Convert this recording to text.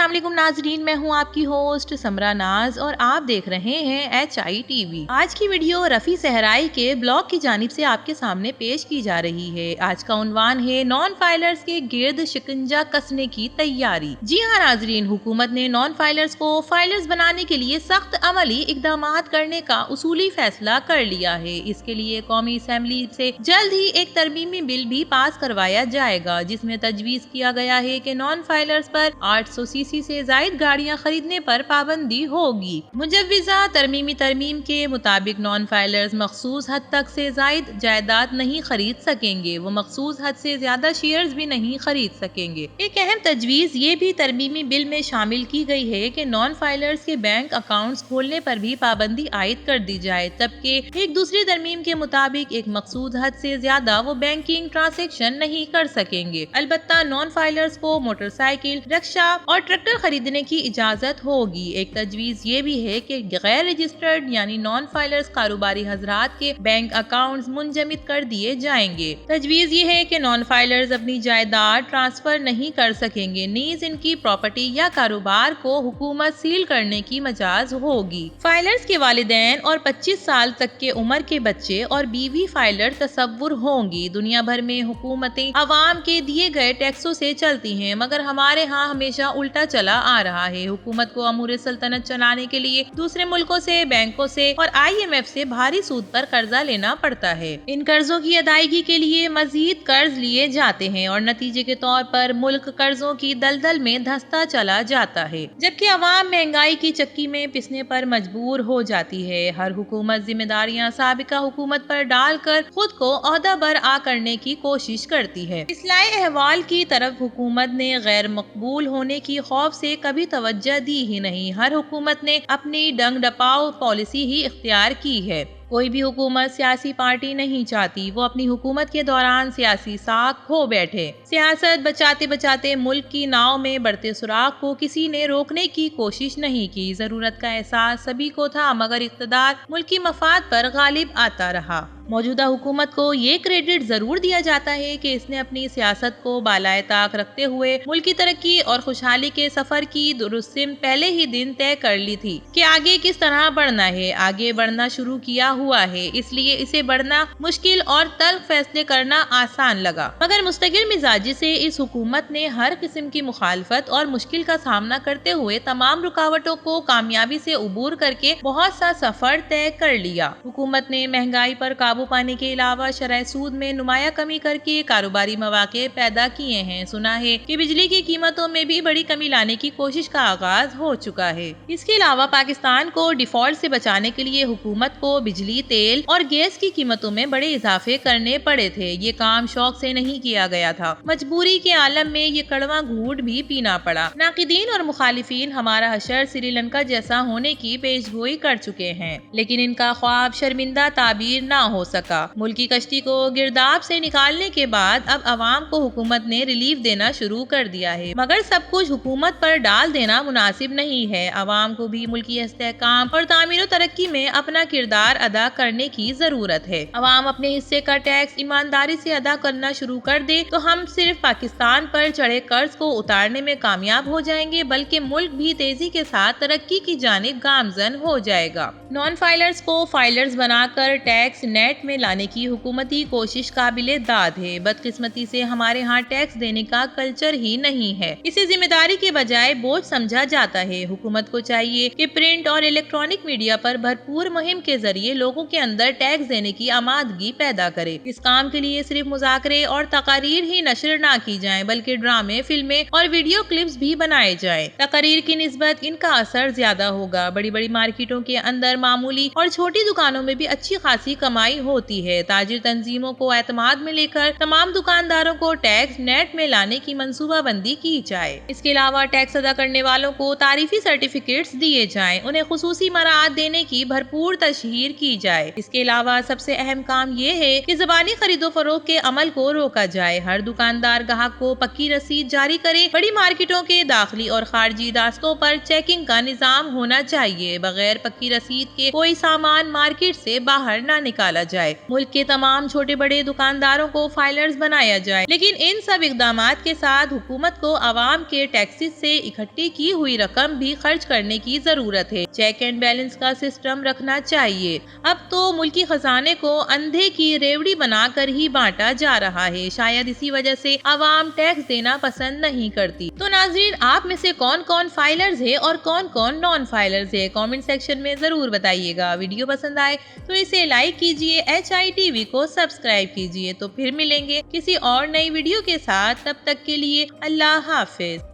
अस्सलाम वालेकुम नाजरीन, मैं हूँ आपकी होस्ट समरा नाज और आप देख रहे हैं HITV। आज की वीडियो रफी सहराई के ब्लॉग की जानिब से आपके सामने पेश की जा रही है। आज का उन्वान है नॉन फाइलर्स के गिर्द शिकंजा कसने की तैयारी। जी हाँ नाजरीन, हुकूमत ने नॉन फाइलर्स को फाइलर्स बनाने के लिए सख्त अमली इकदाम करने का उसूली फैसला कर लिया है। इसके लिए कौमी असेंबली से जल्द ही एक तरमीमी बिल भी पास करवाया जाएगा, जिसमें तजवीज किया गया है कि नॉन फाइलर्स पर 800 सीसी से जायद गाड़ियां खरीदने पर पाबंदी होगी। मुजव्विजा तरमीम के मुताबिक नॉन फाइलर्स मखसूस हद तक से जायद जायदाद नहीं खरीद सकेंगे। वो मखसूस हद से ज्यादा शेयर्स भी नहीं खरीद सकेंगे। एक अहम तजवीज ये भी तरमीमी बिल में शामिल की गई है कि नॉन फाइलर्स के बैंक अकाउंट्स खोलने पर भी पाबंदी आयद कर दी जाए, जबकि एक दूसरी तरमीम के मुताबिक एक मखसूस हद से ज्यादा वो बैंकिंग ट्रांसैक्शन नहीं कर सकेंगे। अलबत्ता नॉन फाइलर्स को मोटरसाइकिल, रिक्शा और ट्रैक्टर खरीदने की इजाजत होगी। एक तजवीज ये भी है कि गैर रजिस्टर्ड यानी नॉन फाइलर्स कारोबारी हजरात के बैंक अकाउंट्स मुंजमद कर दिए जाएंगे। तजवीज ये है कि नॉन फाइलर्स अपनी जायदाद ट्रांसफर नहीं कर सकेंगे, नीज इनकी प्रॉपर्टी या कारोबार को हुकूमत सील करने की मजाज होगी। फाइलर्स के वालिदैन और 25 साल तक के उम्र के बच्चे और बीवी फाइलर तसव्वुर होंगी। दुनिया भर में हुकूमतें अवाम के दिए गए टैक्सों से चलती हैं, मगर हमारे यहाँ हमेशा उल्टा चला आ रहा है। हुकूमत को अमूर सल्तनत चलाने के लिए दूसरे मुल्कों से, बैंकों से और IMF से भारी सूद पर कर्जा लेना पड़ता है। इन कर्जों की अदायगी के लिए मजीद कर्ज लिए जाते हैं और नतीजे के तौर पर मुल्क कर्जों की दलदल में धंसता चला जाता है, जबकि अवाम महंगाई की चक्की में पिसने पर मजबूर हो जाती है। हर हुकूमत जिम्मेदारियां साबिका हुकूमत पर डालकर खुद को ओहदा बर आ करने की कोशिश करती है। इस्लाही अहवाल की तरफ हुकूमत ने गैर मकबूल होने की खौफ से कभी तवज्जो दी ही नहीं। हर हुकूमत ने अपनी डंग डपाओ पॉलिसी ही इख्तियार की है। कोई भी हुकूमत सियासी पार्टी नहीं चाहती वो अपनी हुकूमत के दौरान सियासी साख खो बैठे। सियासत बचाते बचाते मुल्क की नाव में बढ़ते सुराख को किसी ने रोकने की कोशिश नहीं की। जरूरत का एहसास सभी को था, मगर इक़्तिदार मुल्क की मफाद पर गालिब आता रहा। मौजूदा हुकूमत को ये क्रेडिट जरूर दिया जाता है कि इसने अपनी सियासत को बालाए ताक रखते हुए मुल्क की तरक्की और खुशहाली के सफर की दुरुस्त सिमत पहले ही दिन तय कर ली थी कि आगे किस तरह बढ़ना है। आगे बढ़ना शुरू किया हुआ है, इसलिए इसे बढ़ना मुश्किल और तल्ख फैसले करना आसान लगा। मगर मुस्तकिल मिजाजी से इस हुकूमत ने हर किस्म की मुखालफत और मुश्किल का सामना करते हुए तमाम रुकावटों को कामयाबी से उबूर करके बहुत सा सफर तय कर लिया। हुकूमत ने महंगाई पर काबू पाने के अलावा शरह सूद में नुमाया कमी करके कारोबारी मौके पैदा किए हैं। सुना है कि बिजली की कीमतों में भी बड़ी कमी लाने की कोशिश का आगाज हो चुका है। इसके अलावा पाकिस्तान को डिफॉल्ट से बचाने के लिए हुकूमत को बिजली, तेल और गैस की कीमतों में बड़े इजाफे करने पड़े थे। ये काम शौक से नहीं किया गया था, मजबूरी के आलम में ये कड़वा घूंट भी पीना पड़ा। नाकिदीन और मुखालिफिन हमारा हशर श्रीलंका जैसा होने की पेशगोई कर चुके हैं, लेकिन इनका ख्वाब शर्मिंदा ताबीर ना हो सका। मुल्क की कश्ती को गिरदाब से निकालने के बाद अब अवाम को हुकूमत ने रिलीफ देना शुरू कर दिया है, मगर सब कुछ हुकूमत पर डाल देना मुनासिब नहीं है। अवाम को भी मुल्की इस्तेहकाम और तामीर तरक्की में अपना किरदार अदा करने की जरूरत है। अवाम अपने हिस्से का टैक्स ईमानदारी से अदा करना शुरू कर दे तो हम सिर्फ पाकिस्तान पर चढ़े कर्ज को उतारने में कामयाब हो जाएंगे, बल्कि मुल्क भी तेजी के साथ तरक्की की जानिब गामजन हो जाएगा। नॉन फाइलर्स को फाइलर्स बनाकर टैक्स नेट में लाने की हुकूमती कोशिश काबिले दाद है। बदकिस्मती से हमारे यहाँ टैक्स देने का कल्चर ही नहीं है। इसे जिम्मेदारी के बजाय बोझ समझा जाता है। हुकूमत को चाहिए कि प्रिंट और इलेक्ट्रॉनिक मीडिया पर भरपूर मुहिम के जरिए लोगों के अंदर टैक्स देने की आमादगी पैदा करे। इस काम के लिए सिर्फ मुज़ाकरे और तकारीर ही नशर ना की जाए, बल्कि ड्रामे, फिल्में और वीडियो क्लिप्स भी बनाए जाएं। तकारीर की निस्बत इनका असर ज्यादा होगा। बड़ी बड़ी मार्केटों के अंदर मामूली और छोटी दुकानों में भी अच्छी खासी कमाई होती है। ताजिर तंजीमों को एतमाद में लेकर तमाम दुकानदारों को टैक्स नेट में लाने की मंसूबा बंदी की जाए। इसके अलावा टैक्स अदा करने वालों को तारीफी सर्टिफिकेट्स दिए जाएं, उन्हें खुसूसी मराहत देने की भरपूर तशहीर की जाए। इसके अलावा सबसे अहम काम ये है कि ज़बानी खरीदो फरोख्त के अमल को रोका जाए। हर दुकानदार ग्राहक को पक्की रसीद जारी करे। बड़ी मार्केटों के दाखिली और खारजी रास्तों पर चेकिंग का निजाम होना चाहिए। बगैर पक्की रसीद के कोई सामान मार्केट से बाहर न निकाला جائے، ملک کے تمام چھوٹے بڑے دکانداروں کو فائلرز بنایا جائے، لیکن ان سب اقدامات کے ساتھ حکومت کو عوام کے ٹیکسز سے اکٹھی کی ہوئی رقم بھی خرچ کرنے کی ضرورت ہے۔ چیک اینڈ بیلنس کا سسٹم رکھنا چاہیے۔ اب تو ملکی خزانے کو اندھے کی ریوڑی بنا کر ہی بانٹا جا رہا ہے، شاید اسی وجہ سے عوام ٹیکس دینا پسند نہیں کرتی۔ تو ناظرین، آپ میں سے کون کون فائلرز ہے اور کون کون نان فائلرز ہے، کامنٹ سیکشن میں ضرور بتائیے گا۔ ویڈیو پسند آئے تو اسے لائک کیجئے، HI TV کو سبسکرائب کیجئے۔ تو پھر ملیں گے کسی اور نئی ویڈیو کے ساتھ، تب تک کے لیے اللہ حافظ۔